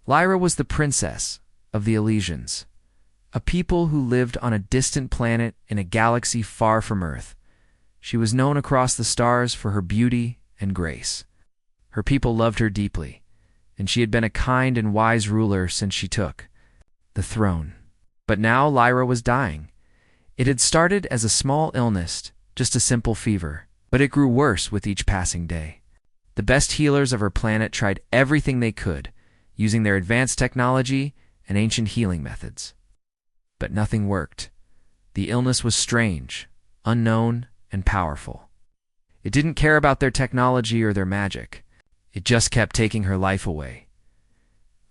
Lyra was the princess of the Elysians, a people who lived on a distant planet in a galaxy far from Earth. She was known across the stars for her beauty and grace. Her people loved her deeply, and she had been a kind and wise ruler since she took the throne. But now Lyra was dying. It had started as a small illness, just a simple fever, but it grew worse with each passing day. The best healers of her planet tried everything they could, using their advanced technology and ancient healing methods. But nothing worked. The illness was strange, unknown, and powerful. It didn't care about their technology or their magic. It just kept taking her life away.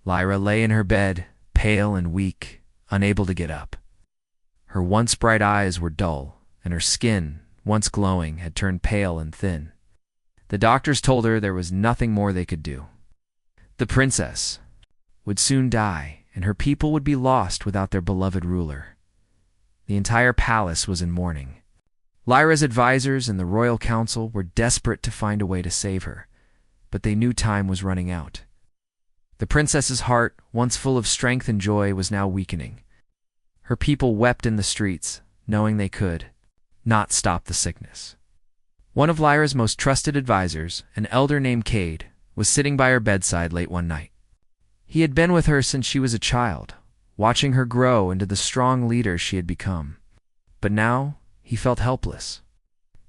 Lyra lay in her bed, pale and weak, unable to get up. Her once bright eyes were dull, and her skin, once glowing, had turned pale and thin. The doctors told her there was nothing more they could do. The princess would soon die, and her people would be lost without their beloved ruler. The entire palace was in mourning. Lyra's advisors and the royal council were desperate to find a way to save her, but they knew time was running out. The princess's heart, once full of strength and joy, was now weakening. Her people wept in the streets, knowing they could not stop the sickness. One of Lyra's most trusted advisors, an elder named Cade, was sitting by her bedside late one night. He had been with her since she was a child, watching her grow into the strong leader she had become. But now he felt helpless.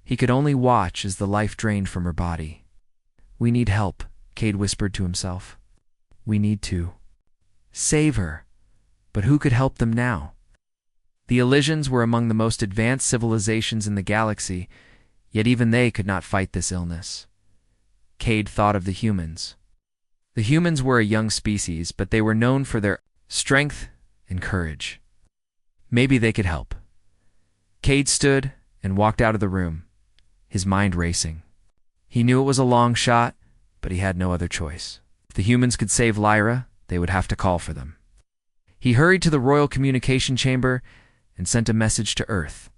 He could only watch as the life drained from her body. "We need help," Cade whispered to himself. "We need to save her." But who could help them now? The Elysians were among the most advanced civilizations in the galaxy, yet even they could not fight this illness. Cade thought of the humans. The humans were a young species, but they were known for their strength and courage. Maybe they could help. Cade stood and walked out of the room, his mind racing. He knew it was a long shot, but he had no other choice. If the humans could save Lyra, they would have to call for them. He hurried to the royal communication chamber and sent a message to Earth.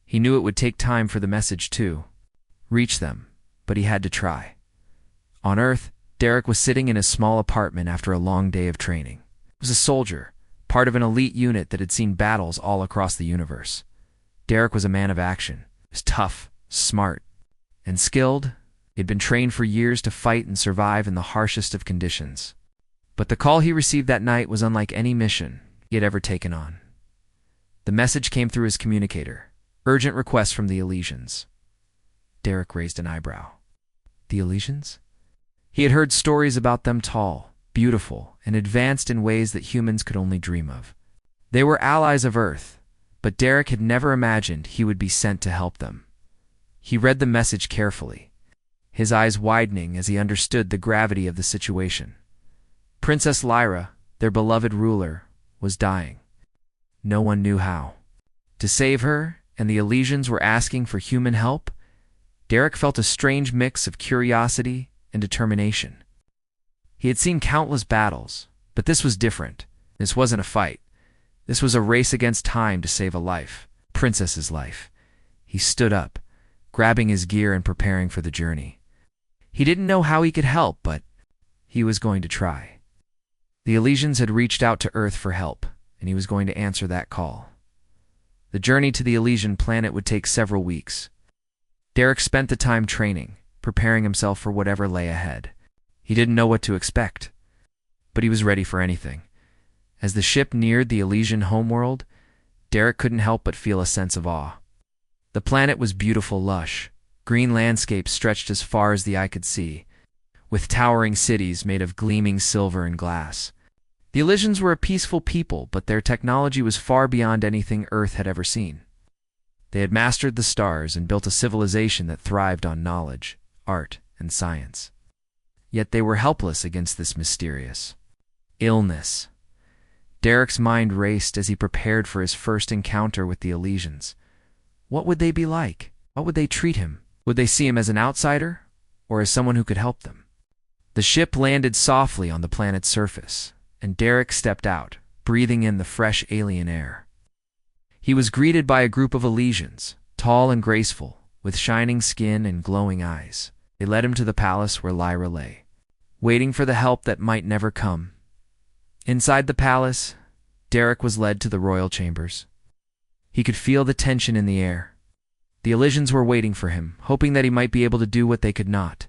He knew it would take time for the message to reach them, but he had to try. On Earth, Derek was sitting in his small apartment after a long day of training. He was a soldier, part of an elite unit that had seen battles all across the universe. Derek was a man of action. He was tough, smart, and skilled. He had been trained for years to fight and survive in the harshest of conditions. But the call he received that night was unlike any mission he had ever taken on. The message came through his communicator. Urgent request from the Elysians. Derek raised an eyebrow. The Elysians? He had heard stories about them, tall, beautiful, and advanced in ways that humans could only dream of. They were allies of Earth, but Derek had never imagined he would be sent to help them. He read the message carefully, his eyes widening as he understood the gravity of the situation. Princess Lyra, their beloved ruler, was dying. No one knew how. To save her, and the Elysians were asking for human help, Derek felt a strange mix of curiosity and determination. He had seen countless battles, but this was different. This wasn't a fight. This was a race against time to save a life, Princess's life. He stood up, grabbing his gear and preparing for the journey. He didn't know how he could help, but he was going to try. The Elysians had reached out to Earth for help, and he was going to answer that call. The journey to the Elysian planet would take several weeks. Derek spent the time training, preparing himself for whatever lay ahead. He didn't know what to expect, but he was ready for anything. As the ship neared the Elysian homeworld, Derek couldn't help but feel a sense of awe. The planet was beautiful, lush. Green landscapes stretched as far as the eye could see, with towering cities made of gleaming silver and glass. The Elysians were a peaceful people, but their technology was far beyond anything Earth had ever seen. They had mastered the stars and built a civilization that thrived on knowledge, art, and science. Yet they were helpless against this mysterious illness. Derek's mind raced as he prepared for his first encounter with the Elysians. What would they be like? How would they treat him? Would they see him as an outsider, or as someone who could help them? The ship landed softly on the planet's surface, and Derek stepped out, breathing in the fresh alien air. He was greeted by a group of Elysians, tall and graceful, with shining skin and glowing eyes. They led him to the palace where Lyra lay. Waiting for the help that might never come, Inside the palace, Derek was led to the royal chambers. He could feel the tension in the air. The Elysians were waiting for him, hoping that he might be able to do what they could not.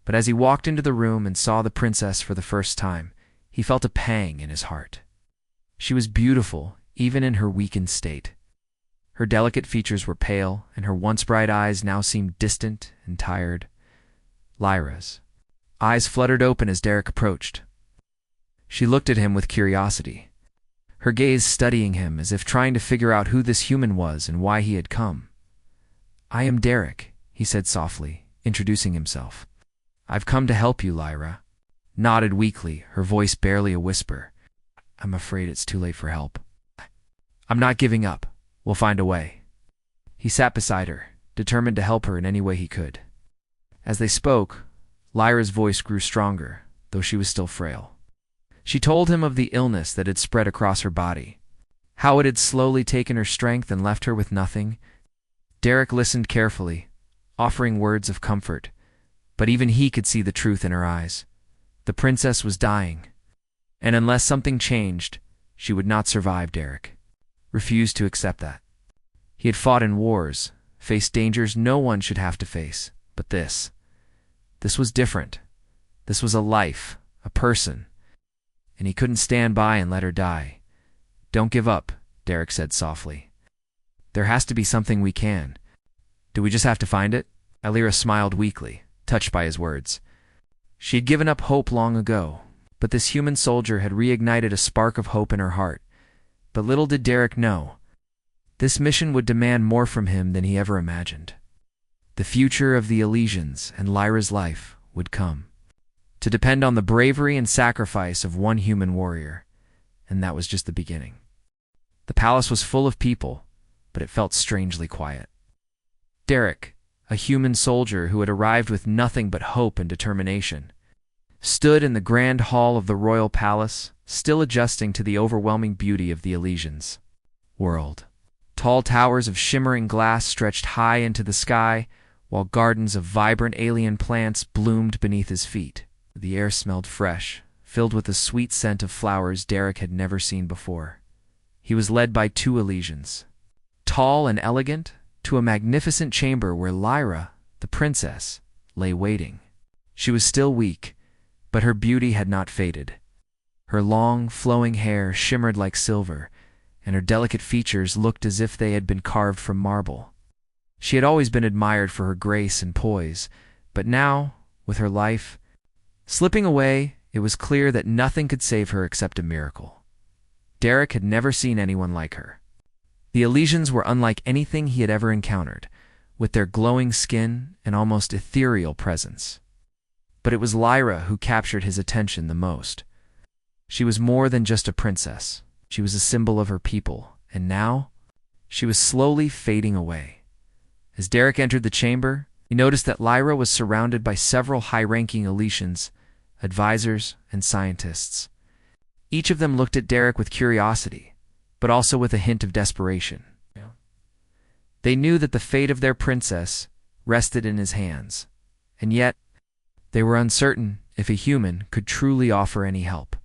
But as he walked into the room and saw the princess for the first time, he felt a pang in his heart. She was beautiful, even in her weakened state. Her delicate features were pale, and her once bright eyes now seemed distant and tired. Lyra's eyes fluttered open as Derek approached. She looked at him with curiosity, her gaze studying him as if trying to figure out who this human was and why he had come. "I am Derek," he said softly, introducing himself. "I've come to help you," Lyra nodded weakly, her voice barely a whisper. "I'm afraid it's too late for help." "I'm not giving up. We'll find a way." He sat beside her, determined to help her in any way he could. As they spoke, Lyra's voice grew stronger, though she was still frail. She told him of the illness that had spread across her body, how it had slowly taken her strength and left her with nothing. Derek listened carefully, offering words of comfort, but even he could see the truth in her eyes. The princess was dying, and unless something changed, she would not survive. Derek refused to accept that. He had fought in wars, faced dangers no one should have to face, but this was different. This was a life, a person, and he couldn't stand by and let her die. "Don't give up," Derek said softly. "There has to be something we can. Do we just have to find it?" Lyra smiled weakly, touched by his words. She had given up hope long ago, but this human soldier had reignited a spark of hope in her heart. But little did Derek know, this mission would demand more from him than he ever imagined. The future of the Elysians and Lyra's life would come to depend on the bravery and sacrifice of one human warrior, and that was just the beginning. The palace was full of people, but it felt strangely quiet. Derek, a human soldier who had arrived with nothing but hope and determination, stood in the grand hall of the royal palace, still adjusting to the overwhelming beauty of the Elysians' world. Tall towers of shimmering glass stretched high into the sky, while gardens of vibrant alien plants bloomed beneath his feet. The air smelled fresh, filled with the sweet scent of flowers Derek had never seen before. He was led by two Elysians, tall and elegant, to a magnificent chamber where Lyra, the princess, lay waiting. She was still weak, but her beauty had not faded. Her long, flowing hair shimmered like silver, and her delicate features looked as if they had been carved from marble. She had always been admired for her grace and poise, but now, with her life slipping away, it was clear that nothing could save her except a miracle. Derek had never seen anyone like her. The Elysians were unlike anything he had ever encountered, with their glowing skin and almost ethereal presence. But it was Lyra who captured his attention the most. She was more than just a princess. She was a symbol of her people, and now she was slowly fading away. As Derek entered the chamber, he noticed that Lyra was surrounded by several high-ranking Elysians, advisors, and scientists. Each of them looked at Derek with curiosity, but also with a hint of desperation. They knew that the fate of their princess rested in his hands, and yet they were uncertain if a human could truly offer any help.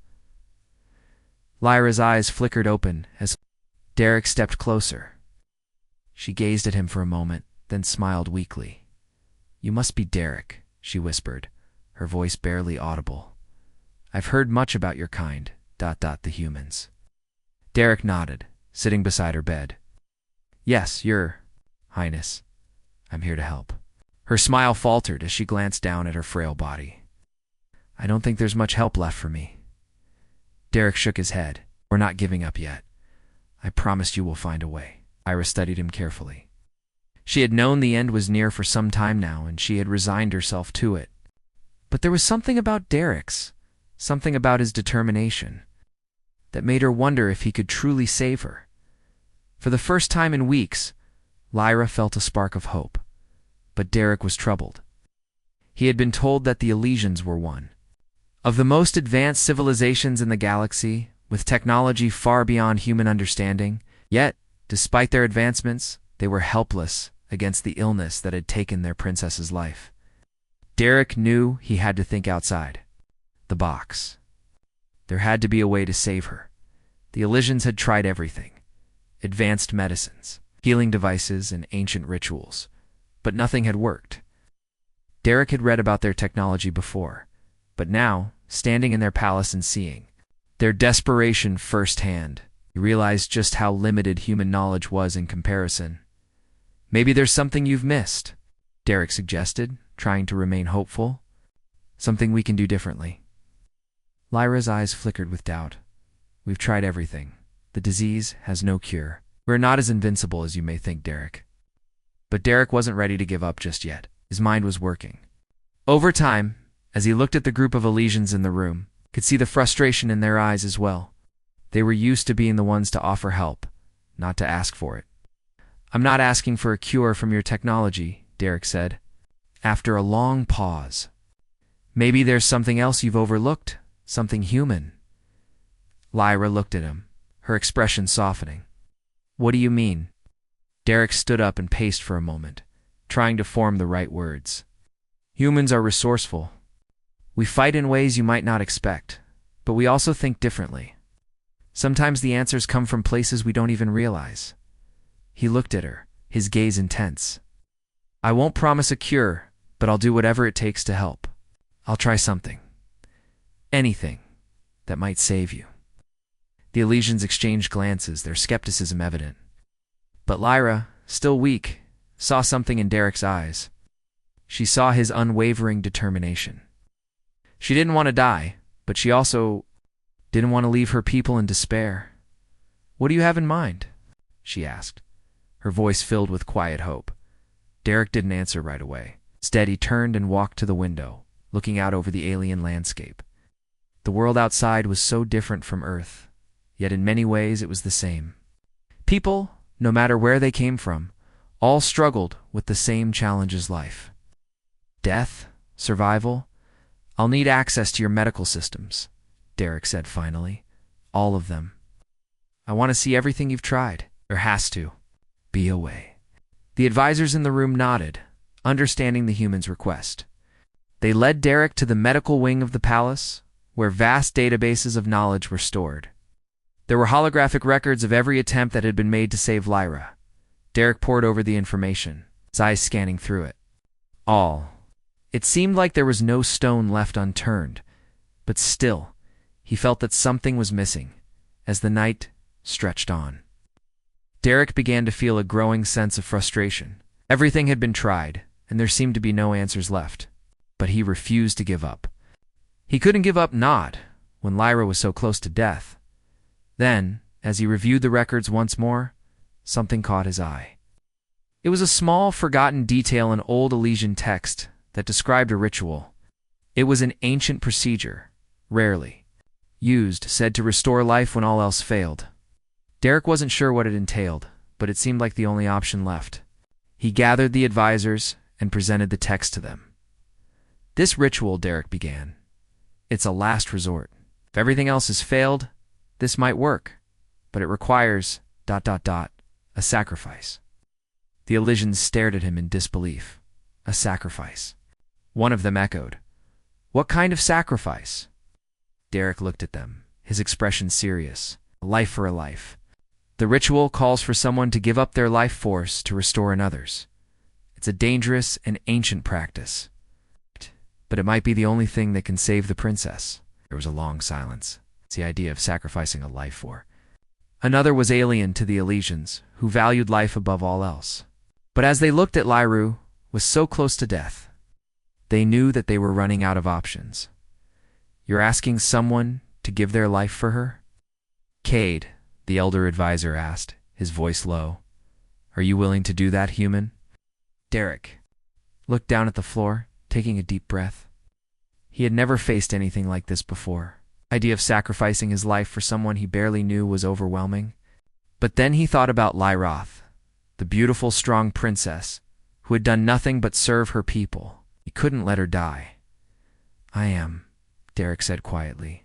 Lyra's eyes flickered open as Derek stepped closer. She gazed at him for a moment, then smiled weakly. "You must be Derek," she whispered, her voice barely audible. "I've heard much about your kind, the humans." Derek nodded, sitting beside her bed. "Yes, Your Highness. I'm here to help." Her smile faltered as she glanced down at her frail body. "I don't think there's much help left for me." Derek shook his head. "We're not giving up yet. I promise you we'll find a way." Lyra studied him carefully. She had known the end was near for some time now, and she had resigned herself to it. But there was something about Derek's, something about his determination, that made her wonder if he could truly save her. For the first time in weeks, Lyra felt a spark of hope. But Derek was troubled. He had been told that the Elysians were one of the most advanced civilizations in the galaxy, with technology far beyond human understanding. Yet, despite their advancements, they were helpless against the illness that had taken their princess's life. Derek knew he had to think outside the box. There had to be a way to save her. The Elysians had tried everything: advanced medicines, healing devices, and ancient rituals. But nothing had worked. Derek had read about their technology before, but now, standing in their palace and seeing their desperation firsthand, he realized just how limited human knowledge was in comparison. "Maybe there's something you've missed," Derek suggested, trying to remain hopeful. "Something we can do differently." Lyra's eyes flickered with doubt. "We've tried everything. The disease has no cure. We're not as invincible as you may think, Derek." But Derek wasn't ready to give up just yet. His mind was working. Over time, as he looked at the group of Elysians in the room, he could see the frustration in their eyes as well. They were used to being the ones to offer help, not to ask for it. "I'm not asking for a cure from your technology," Derek said, after a long pause. "Maybe there's something else you've overlooked, something human." Lyra looked at him, her expression softening. "What do you mean?" Derek stood up and paced for a moment, trying to form the right words. "Humans are resourceful. We fight in ways you might not expect, but we also think differently. Sometimes the answers come from places we don't even realize." He looked at her, his gaze intense. "I won't promise a cure, but I'll do whatever it takes to help. I'll try something. Anything that might save you." The Elysians exchanged glances, their skepticism evident. But Lyra, still weak, saw something in Derek's eyes. She saw his unwavering determination. She didn't want to die, but she also didn't want to leave her people in despair. "What do you have in mind?" she asked, her voice filled with quiet hope. Derek didn't answer right away. Instead, he turned and walked to the window, looking out over the alien landscape. The world outside was so different from Earth, yet in many ways it was the same. People, no matter where they came from, all struggled with the same challenge as life. Death, survival. "I'll need access to your medical systems," Derek said finally. "All of them. I want to see everything you've tried. There has to be a way." The advisors in the room nodded, understanding the human's request. They led Derek to the medical wing of the palace, where vast databases of knowledge were stored. There were holographic records of every attempt that had been made to save Lyra. Derek pored over the information, his eyes scanning through it. All. It seemed like there was no stone left unturned, but still, he felt that something was missing as the night stretched on. Derek began to feel a growing sense of frustration. Everything had been tried, and there seemed to be no answers left. But he refused to give up. He couldn't give up not when Lyra was so close to death. Then, as he reviewed the records once more, something caught his eye. It was a small, forgotten detail in old Elysian text that described a ritual. It was an ancient procedure, rarely used, said to restore life when all else failed. Derek wasn't sure what it entailed, but it seemed like the only option left. He gathered the advisors and presented the text to them. "This ritual," Derek began, "it's a last resort. If everything else has failed, this might work, but it requires ... a sacrifice." The Elysians stared at him in disbelief. A sacrifice. One of them echoed, "What kind of sacrifice?" Derek looked at them, his expression serious. "A life for a life. The ritual calls for someone to give up their life force to restore another's. It's a dangerous and ancient practice, but it might be the only thing that can save the princess." There was a long silence. It's the idea of sacrificing a life for. Another was alien to the Elysians, who valued life above all else. But as they looked at Lyra, was so close to death, they knew that they were running out of options. "You're asking someone to give their life for her?" "Cade," the elder advisor asked, his voice low. "Are you willing to do that, human?" Derek looked down at the floor, taking a deep breath. He had never faced anything like this before. The idea of sacrificing his life for someone he barely knew was overwhelming. But then he thought about Lyra, the beautiful, strong princess who had done nothing but serve her people. He couldn't let her die. "I am," Derek said quietly.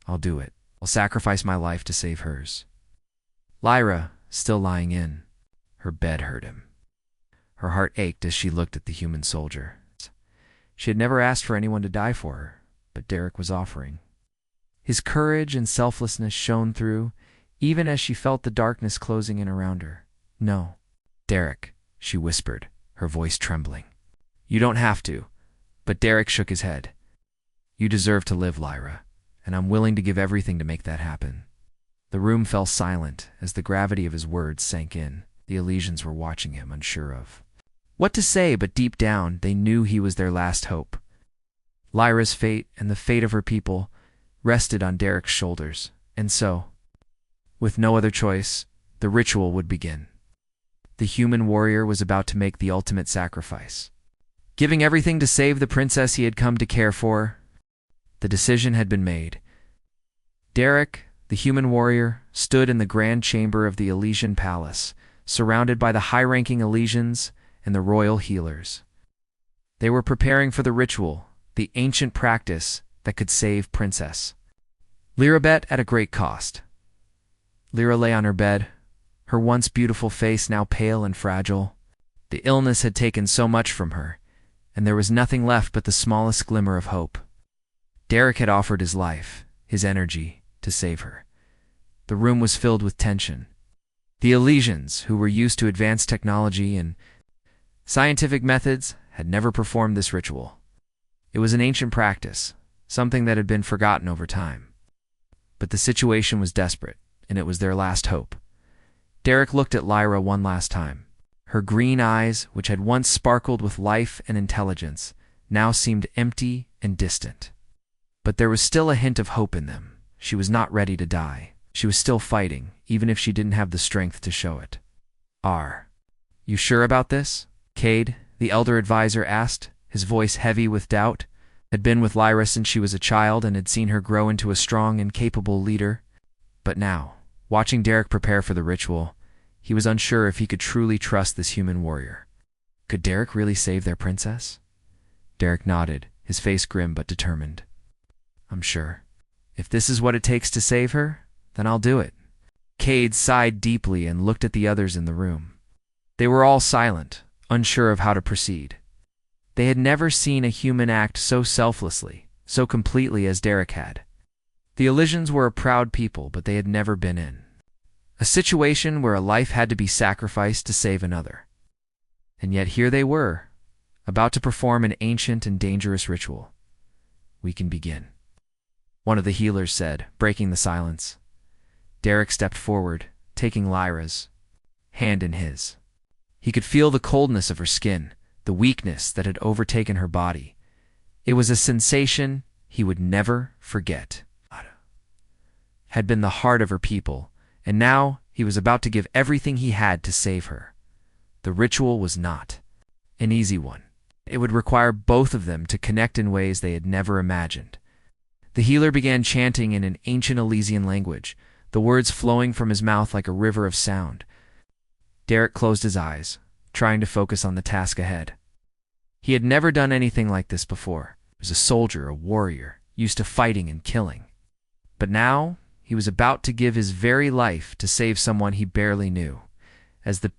"I'll do it. I'll sacrifice my life to save hers." Lyra, still lying in her bed, heard him. Her heart ached as she looked at the human soldier. She had never asked for anyone to die for her, but Derek was offering. His courage and selflessness shone through, even as she felt the darkness closing in around her. "No, Derek," she whispered, her voice trembling. "You don't have to." But Derek shook his head. "You deserve to live, Lyra, and I'm willing to give everything to make that happen." The room fell silent as the gravity of his words sank in. The Elysians were watching him, unsure of what to say, but deep down they knew he was their last hope. Lyra's fate and the fate of her people rested on Derek's shoulders, and so, with no other choice, the ritual would begin. The human warrior was about to make the ultimate sacrifice, giving everything to save the princess he had come to care for. The decision had been made. Derek, the human warrior, stood in the grand chamber of the Elysian palace, surrounded by the high-ranking Elysians and the royal healers. They were preparing for the ritual, the ancient practice that could save Princess Lyra at a great cost. Lyra lay on her bed, her once beautiful face now pale and fragile. The illness had taken so much from her, and there was nothing left but the smallest glimmer of hope. Derek had offered his life, his energy, to save her. The room was filled with tension. The Elysians, who were used to advanced technology and scientific methods, had never performed this ritual. It was an ancient practice, something that had been forgotten over time. But the situation was desperate, and it was their last hope. Derek looked at Lyra one last time. Her green eyes, which had once sparkled with life and intelligence, now seemed empty and distant. But there was still a hint of hope in them. She was not ready to die. She was still fighting, even if she didn't have the strength to show it. "Are you sure about this?" Cade, the elder advisor, asked, his voice heavy with doubt. Had been with Lyra since she was a child and had seen her grow into a strong and capable leader. But now, watching Derek prepare for the ritual, he was unsure if he could truly trust this human warrior. Could Derek really save their princess? Derek nodded, his face grim but determined. "I'm sure. If this is what it takes to save her, then I'll do it." Cade sighed deeply and looked at the others in the room. They were all silent, unsure of how to proceed. They had never seen a human act so selflessly, so completely as Derek had. The Elysians were a proud people, but they had never been in a situation where a life had to be sacrificed to save another. And yet here they were, about to perform an ancient and dangerous ritual. "We can begin," one of the healers said, breaking the silence. Derek stepped forward, taking Lyra's hand in his. He could feel the coldness of her skin, the weakness that had overtaken her body. It was a sensation he would never forget. Had been the heart of her people, and now he was about to give everything he had to save her. The ritual was not an easy one. It would require both of them to connect in ways they had never imagined. The healer began chanting in an ancient Elysian language, the words flowing from his mouth like a river of sound. Derek closed his eyes, trying to focus on the task ahead. He had never done anything like this before. He was a soldier, a warrior, used to fighting and killing. But now he was about to give his very life to save someone he barely knew. As the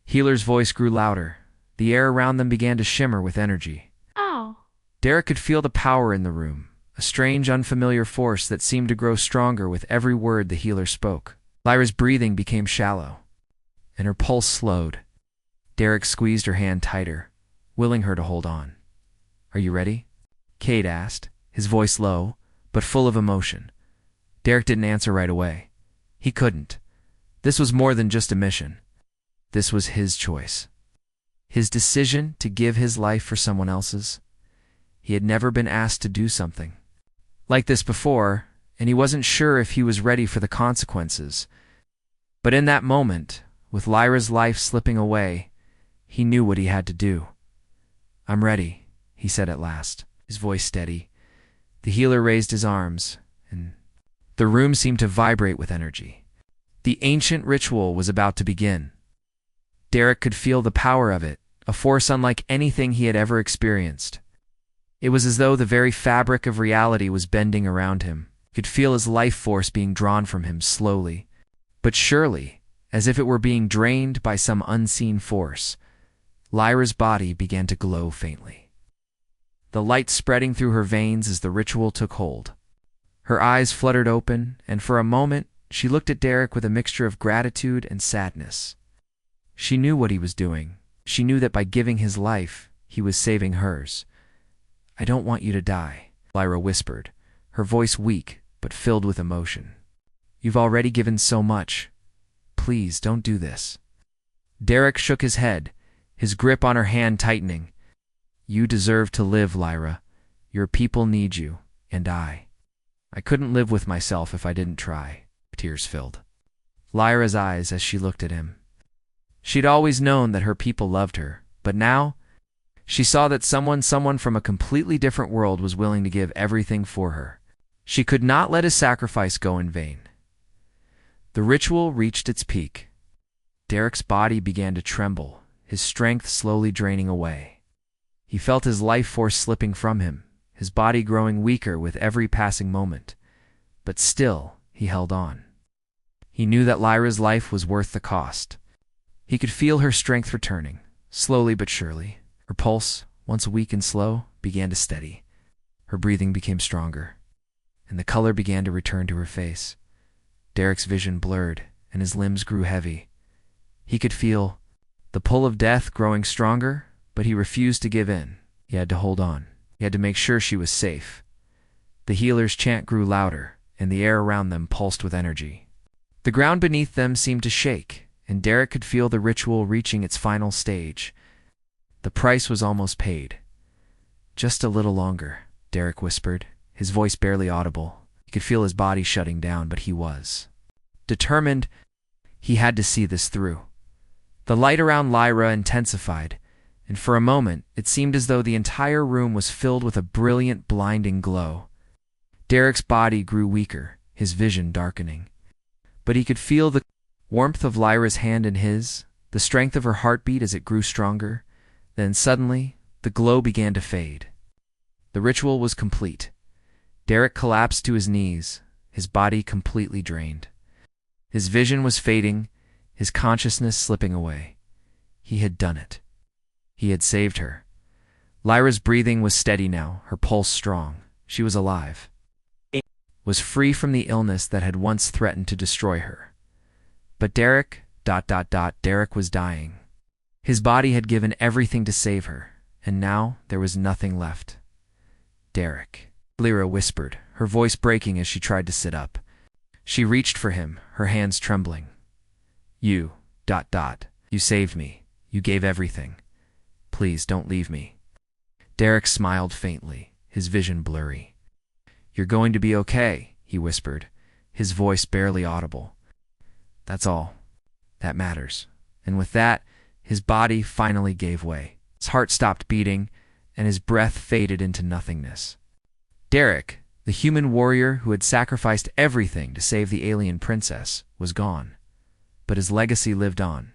healer's voice grew louder, the air around them began to shimmer with energy. "Oh." Derek could feel the power in the room, a strange, unfamiliar force that seemed to grow stronger with every word the healer spoke. Lyra's breathing became shallow, and her pulse slowed. Derek squeezed her hand tighter, willing her to hold on. "Are you ready?" Cade asked, his voice low, but full of emotion. Derek didn't answer right away. He couldn't. This was more than just a mission. This was his choice. His decision to give his life for someone else's. He had never been asked to do something like this before, and he wasn't sure if he was ready for the consequences. But in that moment, with Lyra's life slipping away, he knew what he had to do. "I'm ready," he said at last, his voice steady. The healer raised his arms, and the room seemed to vibrate with energy. The ancient ritual was about to begin. Derek could feel the power of it, a force unlike anything he had ever experienced. It was as though the very fabric of reality was bending around him. He could feel his life force being drawn from him slowly, but surely, as if it were being drained by some unseen force. Lyra's body began to glow faintly, the light spreading through her veins as the ritual took hold. Her eyes fluttered open, and for a moment she looked at Derek with a mixture of gratitude and sadness. She knew what he was doing. She knew that by giving his life, he was saving hers. "I don't want you to die," Lyra whispered, her voice weak but filled with emotion. "You've already given so much. Please don't do this." Derek shook his head, his grip on her hand tightening. "You deserve to live, Lyra. Your people need you, and I couldn't live with myself if I didn't try." Tears filled Lyra's eyes as she looked at him. She'd always known that her people loved her, but now she saw that someone from a completely different world was willing to give everything for her. She could not let his sacrifice go in vain. The ritual reached its peak. Derek's body began to tremble, his strength slowly draining away. He felt his life force slipping from him, his body growing weaker with every passing moment. But still, he held on. He knew that Lyra's life was worth the cost. He could feel her strength returning, slowly but surely. Her pulse, once weak and slow, began to steady. Her breathing became stronger, and the color began to return to her face. Derek's vision blurred, and his limbs grew heavy. He could feel the pull of death growing stronger, but he refused to give in. He had to hold on. He had to make sure she was safe. The healer's chant grew louder, and the air around them pulsed with energy. The ground beneath them seemed to shake, and Derek could feel the ritual reaching its final stage. The price was almost paid. "Just a little longer," Derek whispered, his voice barely audible. He could feel his body shutting down, but he was determined. He had to see this through. The light around Lyra intensified, and for a moment it seemed as though the entire room was filled with a brilliant, blinding glow. Derek's body grew weaker, his vision darkening. But he could feel the warmth of Lyra's hand in his, the strength of her heartbeat as it grew stronger. Then suddenly, the glow began to fade. The ritual was complete. Derek collapsed to his knees, his body completely drained. His vision was fading, his consciousness slipping away. He had done it. He had saved her. Lyra's breathing was steady now, her pulse strong. She was alive. Was free from the illness that had once threatened to destroy her. But Derek was dying. His body had given everything to save her, and now there was nothing left. "Derek," Lyra whispered, her voice breaking as she tried to sit up. She reached for him, her hands trembling. You saved me. You gave everything. Please don't leave me." Derek smiled faintly, his vision blurry. "You're going to be okay," he whispered, his voice barely audible. "That's all that matters." And with that, his body finally gave way. His heart stopped beating, and his breath faded into nothingness. Derek, the human warrior who had sacrificed everything to save the alien princess, was gone. But his legacy lived on.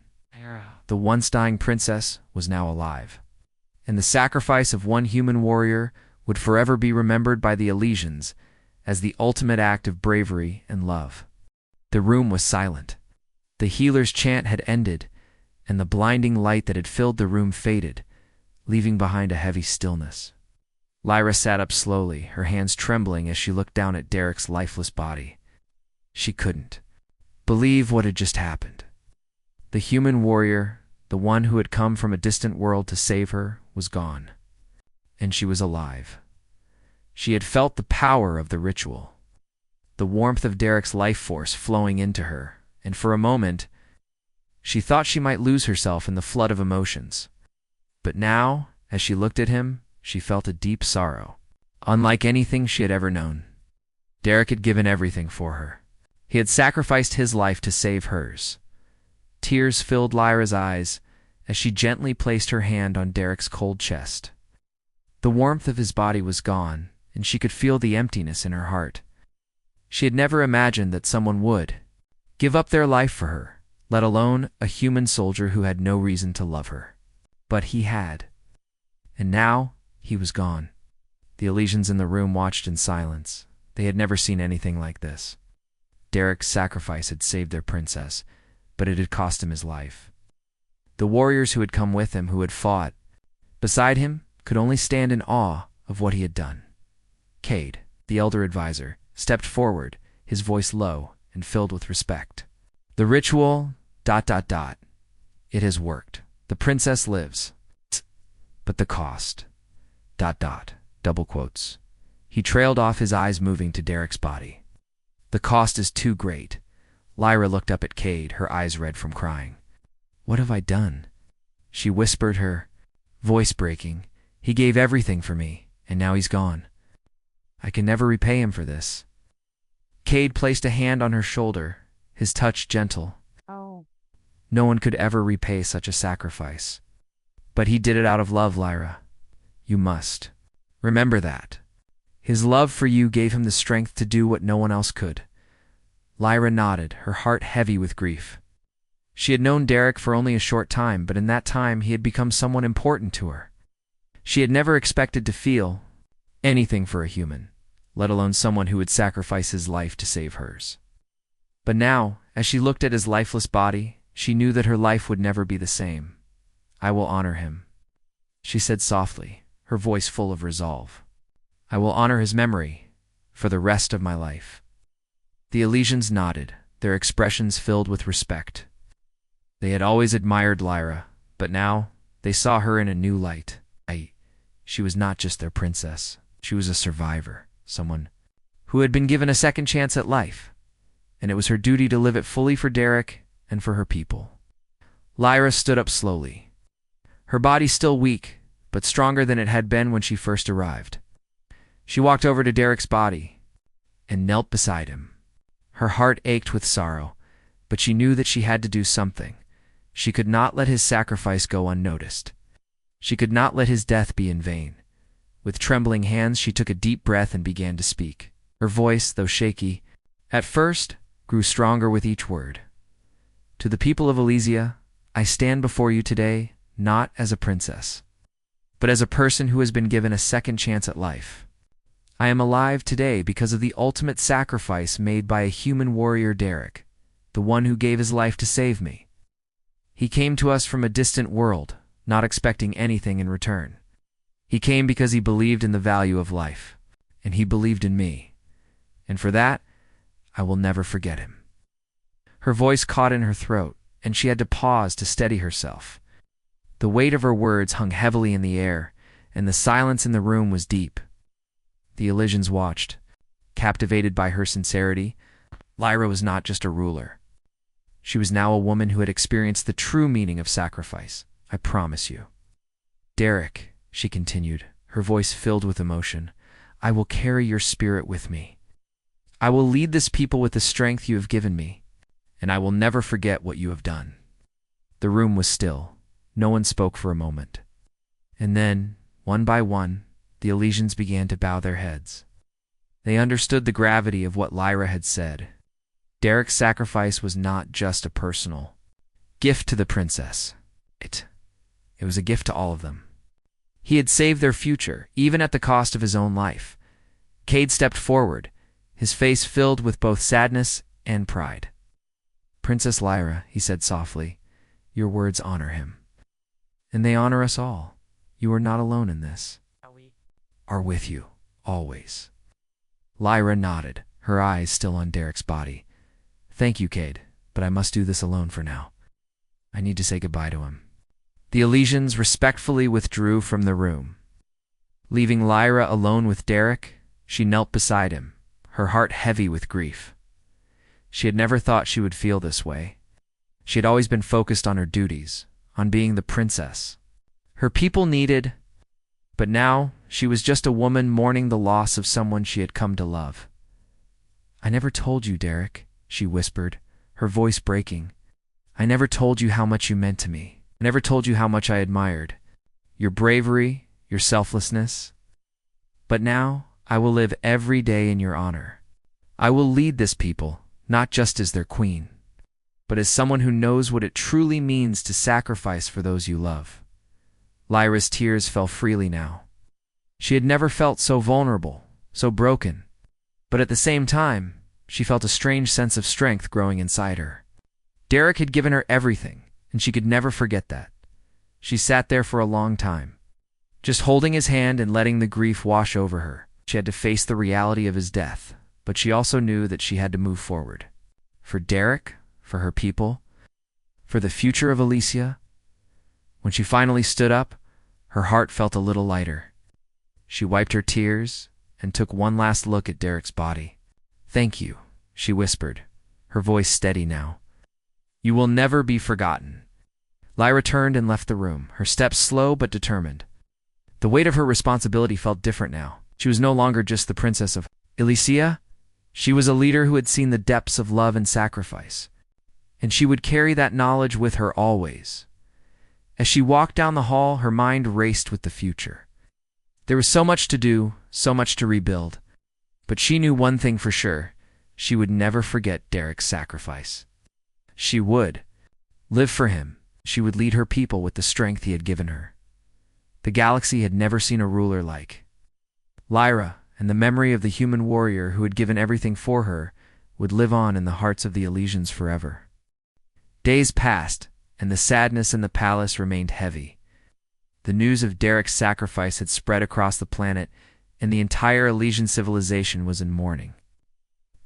The once dying princess was now alive. And the sacrifice of one human warrior would forever be remembered by the Elysians as the ultimate act of bravery and love. The room was silent. The healer's chant had ended, and the blinding light that had filled the room faded, leaving behind a heavy stillness. Lyra sat up slowly, her hands trembling as she looked down at Derek's lifeless body. She couldn't believe what had just happened. The human warrior, the one who had come from a distant world to save her, was gone. And she was alive. She had felt the power of the ritual, the warmth of Derek's life force flowing into her, and for a moment, she thought she might lose herself in the flood of emotions. But now, as she looked at him, she felt a deep sorrow, unlike anything she had ever known. Derek had given everything for her. He had sacrificed his life to save hers. Tears filled Lyra's eyes as she gently placed her hand on Derek's cold chest. The warmth of his body was gone, and she could feel the emptiness in her heart. She had never imagined that someone would give up their life for her, let alone a human soldier who had no reason to love her. But he had. And now he was gone. The Elysians in the room watched in silence. They had never seen anything like this. Derek's sacrifice had saved their princess, but it had cost him his life. The warriors who had come with him, who had fought beside him, could only stand in awe of what he had done. Cade, the elder advisor, stepped forward, his voice low and filled with respect. The ritual, ... It has worked. The princess lives. But the cost, ... double quotes. He trailed off, his eyes moving to Derek's body. The cost is too great. Lyra looked up at Cade, her eyes red from crying. What have I done? She whispered, her voice breaking. He gave everything for me, and now he's gone. I can never repay him for this. Cade placed a hand on her shoulder, his touch gentle. Oh. No one could ever repay such a sacrifice. But he did it out of love, Lyra. You must remember that. His love for you gave him the strength to do what no one else could. Lyra nodded, her heart heavy with grief. She had known Derek for only a short time, but in that time he had become someone important to her. She had never expected to feel anything for a human, let alone someone who would sacrifice his life to save hers. But now, as she looked at his lifeless body, she knew that her life would never be the same. I will honor him, she said softly, her voice full of resolve. I will honor his memory for the rest of my life. The Elysians nodded, their expressions filled with respect. They had always admired Lyra, but now they saw her in a new light. She was not just their princess. She was a survivor, someone who had been given a second chance at life, and it was her duty to live it fully for Derek and for her people. Lyra stood up slowly, her body still weak, but stronger than it had been when she first arrived. She walked over to Derek's body and knelt beside him. Her heart ached with sorrow, but she knew that she had to do something. She could not let his sacrifice go unnoticed. She could not let his death be in vain. With trembling hands, she took a deep breath and began to speak. Her voice, though shaky, at first, grew stronger with each word. To the people of Elysia, I stand before you today, not as a princess, but as a person who has been given a second chance at life. I am alive today because of the ultimate sacrifice made by a human warrior, Derek, the one who gave his life to save me. He came to us from a distant world, not expecting anything in return. He came because he believed in the value of life, and he believed in me. And for that, I will never forget him. Her voice caught in her throat, and she had to pause to steady herself. The weight of her words hung heavily in the air, and the silence in the room was deep. The Elysians watched, captivated by her sincerity. Lyra was not just a ruler. She was now a woman who had experienced the true meaning of sacrifice. I promise you. Derek, she continued, her voice filled with emotion, I will carry your spirit with me. I will lead this people with the strength you have given me, and I will never forget what you have done. The room was still. No one spoke for a moment. And then, one by one, the Elysians began to bow their heads. They understood the gravity of what Lyra had said. Derek's sacrifice was not just a personal gift to the princess. It was a gift to all of them. He had saved their future, even at the cost of his own life. Cade stepped forward, his face filled with both sadness and pride. Princess Lyra, he said softly, your words honor him. And they honor us all. You are not alone in this. Are with you, always. Lyra nodded, her eyes still on Derek's body. Thank you, Cade, but I must do this alone for now. I need to say goodbye to him. The Elysians respectfully withdrew from the room. Leaving Lyra alone with Derek, she knelt beside him, her heart heavy with grief. She had never thought she would feel this way. She had always been focused on her duties, on being the princess her people needed, but now she was just a woman mourning the loss of someone she had come to love. I never told you, Derek, she whispered, her voice breaking. I never told you how much you meant to me. I never told you how much I admired your bravery, your selflessness. But now I will live every day in your honor. I will lead this people, not just as their queen, but as someone who knows what it truly means to sacrifice for those you love. Lyra's tears fell freely now. She had never felt so vulnerable, so broken, but at the same time, she felt a strange sense of strength growing inside her. Derek had given her everything, and she could never forget that. She sat there for a long time, just holding his hand and letting the grief wash over her. She had to face the reality of his death, but she also knew that she had to move forward. For Derek, for her people, for the future of Alicia. When she finally stood up, her heart felt a little lighter. She wiped her tears and took one last look at Derek's body. "Thank you," she whispered, her voice steady now. "You will never be forgotten." Lyra turned and left the room, her steps slow but determined. The weight of her responsibility felt different now. She was no longer just the princess of Alicia. She was a leader who had seen the depths of love and sacrifice, and she would carry that knowledge with her always. As she walked down the hall, her mind raced with the future. There was so much to do, so much to rebuild, but she knew one thing for sure: she would never forget Derek's sacrifice. She would live for him. She would lead her people with the strength he had given her. The galaxy had never seen a ruler like Lyra, and the memory of the human warrior who had given everything for her would live on in the hearts of the Elysians forever. Days passed, and the sadness in the palace remained heavy. The news of Derek's sacrifice had spread across the planet, and the entire Elysian civilization was in mourning.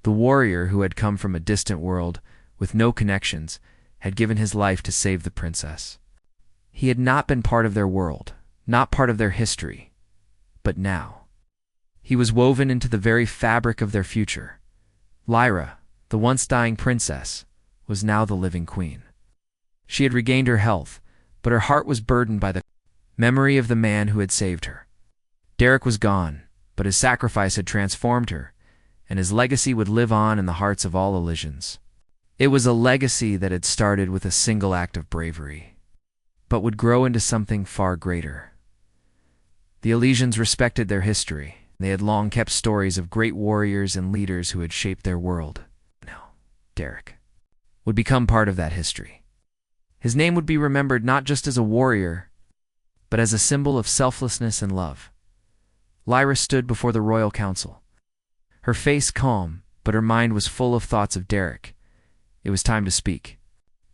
The warrior who had come from a distant world, with no connections, had given his life to save the princess. He had not been part of their world, not part of their history, but now he was woven into the very fabric of their future. Lyra, the once dying princess, was now the living queen. She had regained her health, but her heart was burdened by the memory of the man who had saved her. Derek was gone, but his sacrifice had transformed her, and his legacy would live on in the hearts of all Elysians. It was a legacy that had started with a single act of bravery, but would grow into something far greater. The Elysians respected their history. They had long kept stories of great warriors and leaders who had shaped their world. Now, Derek would become part of that history. His name would be remembered not just as a warrior, but as a symbol of selflessness and love. Lyra stood before the royal council, her face calm, but her mind was full of thoughts of Derek. It was time to speak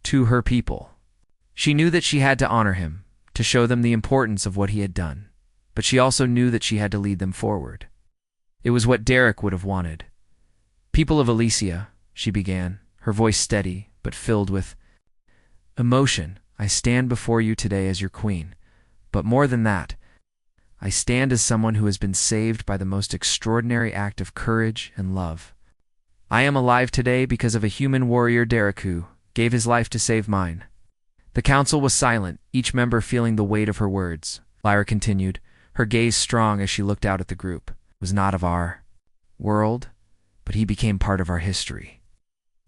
to her people. She knew that she had to honor him, to show them the importance of what he had done, but she also knew that she had to lead them forward. It was what Derek would have wanted. "People of Alicia," she began, her voice steady but filled with emotion, "I stand before you today as your queen, but more than that, I stand as someone who has been saved by the most extraordinary act of courage and love. I am alive today because of a human warrior, Derek, who gave his life to save mine." The council was silent, each member feeling the weight of her words. Lyra continued, her gaze strong as she looked out at the group. "It was not of our world, but he became part of our history.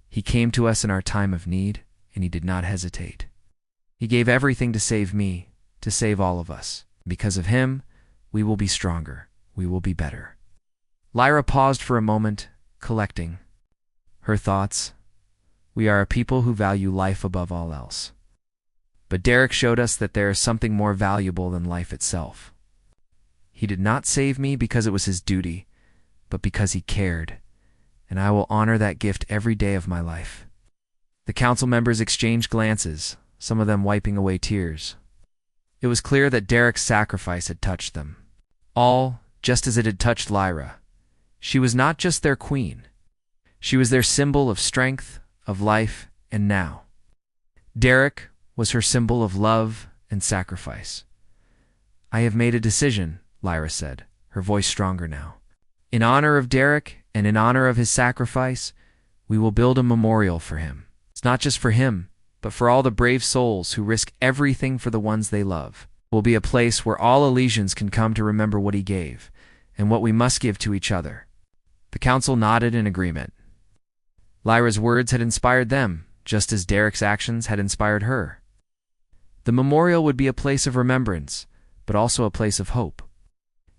He came to us in our time of need, and he did not hesitate. He gave everything to save me, to save all of us. Because of him, we will be stronger. We will be better." Lyra paused for a moment, collecting her thoughts. "We are a people who value life above all else. But Derek showed us that there is something more valuable than life itself. He did not save me because it was his duty, but because he cared, and I will honor that gift every day of my life." The council members exchanged glances, some of them wiping away tears. It was clear that Derek's sacrifice had touched them all, just as it had touched Lyra. She was not just their queen. She was their symbol of strength, of life, and now Derek was her symbol of love and sacrifice. "I have made a decision," Lyra said, her voice stronger now. "In honor of Derek and in honor of his sacrifice, we will build a memorial for him. It's not just for him, but for all the brave souls who risk everything for the ones they love. It will be a place where all Elysians can come to remember what he gave and what we must give to each other." The council nodded in agreement. Lyra's words had inspired them, just as Derek's actions had inspired her. The memorial would be a place of remembrance, but also a place of hope.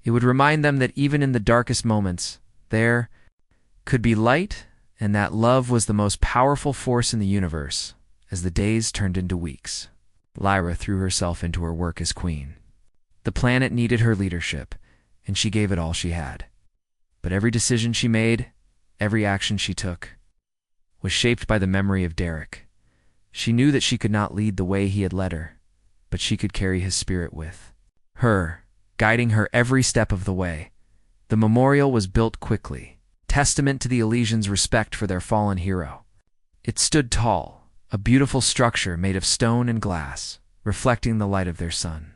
It would remind them that even in the darkest moments, there could be light, and that love was the most powerful force in the universe. As the days turned into weeks, Lyra threw herself into her work as queen. The planet needed her leadership, and she gave it all she had. But every decision she made, every action she took, was shaped by the memory of Derek. She knew that she could not lead the way he had led her, but she could carry his spirit with her, guiding her every step of the way. The memorial was built quickly. testament to the Elysians' respect for their fallen hero. It stood tall, a beautiful structure made of stone and glass, reflecting the light of their sun.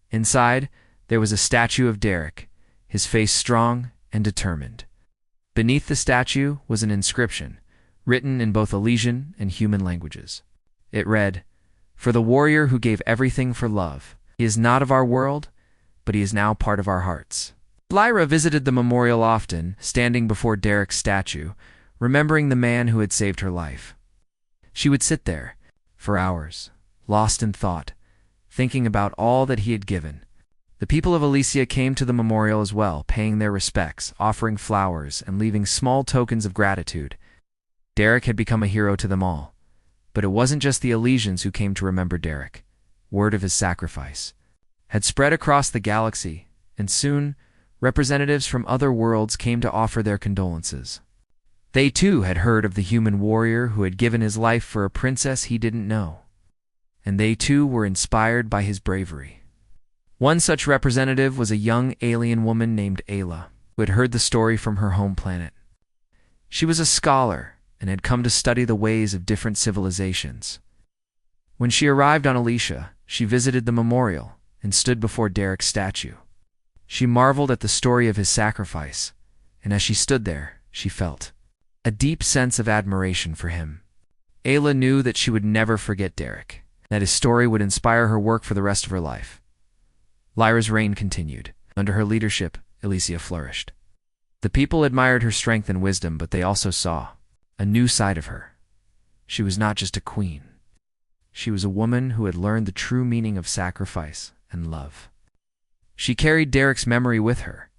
Inside, there was a statue of Derek, his face strong and determined. Beneath the statue was an inscription, written in both Elysian and human languages. It read, "For the warrior who gave everything for love. He is not of our world, but he is now part of our hearts." Lyra visited the memorial often, standing before Derek's statue, remembering the man who had saved her life. She would sit there, for hours, lost in thought, thinking about all that he had given. The people of Elysia came to the memorial as well, paying their respects, offering flowers, and leaving small tokens of gratitude. Derek had become a hero to them all. But it wasn't just the Elysians who came to remember Derek. Word of his sacrifice had spread across the galaxy, and soon, representatives from other worlds came to offer their condolences. They too had heard of the human warrior who had given his life for a princess he didn't know. And they too were inspired by his bravery. One such representative was a young alien woman named Ayla, who had heard the story from her home planet. She was a scholar and had come to study the ways of different civilizations. When she arrived on Elysia, she visited the memorial and stood before Derek's statue. She marveled at the story of his sacrifice, and as she stood there, she felt a deep sense of admiration for him. Ayla knew that she would never forget Derek, that his story would inspire her work for the rest of her life. Lyra's reign continued. Under her leadership, Elysia flourished. The people admired her strength and wisdom, but they also saw a new side of her. She was not just a queen. She was a woman who had learned the true meaning of sacrifice and love. She carried Derek's memory with her,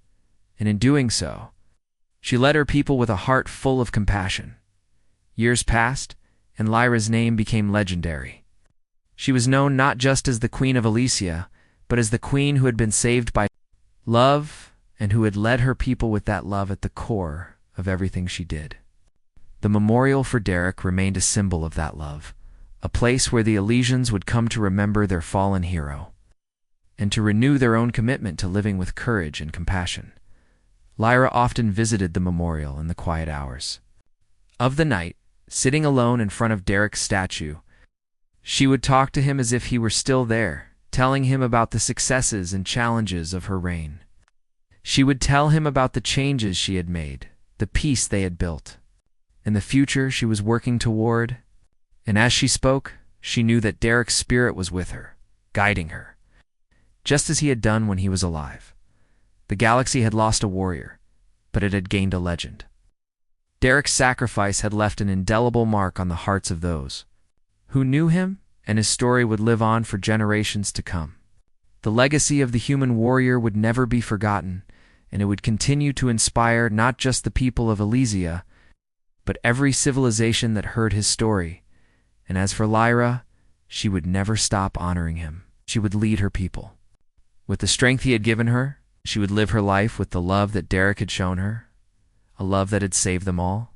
and in doing so, she led her people with a heart full of compassion. Years passed, and Lyra's name became legendary. She was known not just as the Queen of Elysia, but as the queen who had been saved by love and who had led her people with that love at the core of everything she did. The memorial for Derek remained a symbol of that love, a place where the Elysians would come to remember their fallen hero, and to renew their own commitment to living with courage and compassion. Lyra often visited the memorial in the quiet hours of the night, sitting alone in front of Derek's statue. She would talk to him as if he were still there, telling him about the successes and challenges of her reign. She would tell him about the changes she had made, the peace they had built, and the future she was working toward. And as she spoke, she knew that Derek's spirit was with her, guiding her, just as he had done when he was alive. The galaxy had lost a warrior, but it had gained a legend. Derek's sacrifice had left an indelible mark on the hearts of those who knew him, and his story would live on for generations to come. The legacy of the human warrior would never be forgotten, and it would continue to inspire not just the people of Elysia, but every civilization that heard his story. And as for Lyra, she would never stop honoring him. She would lead her people. With the strength he had given her, she would live her life with the love that Derek had shown her, a love that had saved them all.